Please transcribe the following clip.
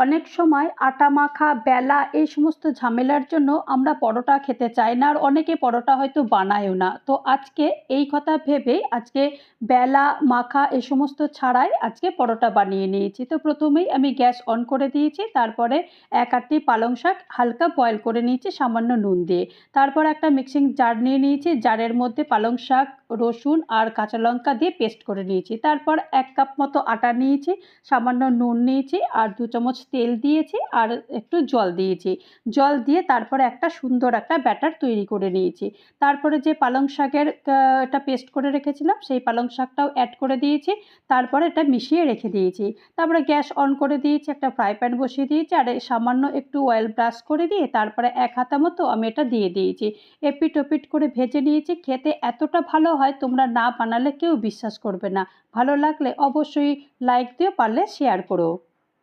অনেক সময় আটা মাখা বেলা এই সমস্ত ঝামেলার জন্য আমরা পরোটা খেতে চাই না, আর অনেকে পরোটা হয়তো বানায়ও না। তো আজকে এই কথা ভেবেই আজকে বেলা মাখা এই সমস্ত ছাড়াই আজকে পরোটা বানিয়ে নিয়েছি। তো প্রথমেই আমি গ্যাস অন করে দিয়েছি, তারপরে এক আটটি পালং শাক হালকা বয়েল করে নিয়েছি সামান্য নুন দিয়ে। তারপর একটা মিক্সিং জার নিয়ে নিয়েছি, জারের মধ্যে পালং শাক, রসুন আর কাঁচা লঙ্কা দিয়ে পেস্ট করে নিয়েছি। তারপর 1 কাপ মতো আটা নিয়েছি, সামান্য নুন নিয়েছি আর 2 চামচ তেল দিয়েছি আর একটু জল দিয়েছি। জল দিয়ে তারপরে একটা সুন্দর একটা ব্যাটার তৈরি করে নিয়েছি। তারপরে যে পালং শাকের এটা পেস্ট করে রেখেছিলাম সেই পালং শাকটাও অ্যাড করে দিয়েছি। তারপরে এটা মিশিয়ে রেখে দিয়েছি। তারপরে গ্যাস অন করে দিয়েছি, একটা ফ্রাই প্যান বসিয়ে দিয়েছি আর সামান্য একটু অয়েল ব্রাশ করে দিয়ে তারপরে 1 হাতা মতো আমি এটা দিয়ে দিয়েছি। এপিট ওপিট করে ভেজে নিয়েছি। খেতে এতটা ভালো হয়, তোমরা না বানালে কেউ বিশ্বাস করবে না। ভালো লাগলে অবশ্যই লাইক দিও, পারলে শেয়ার করো।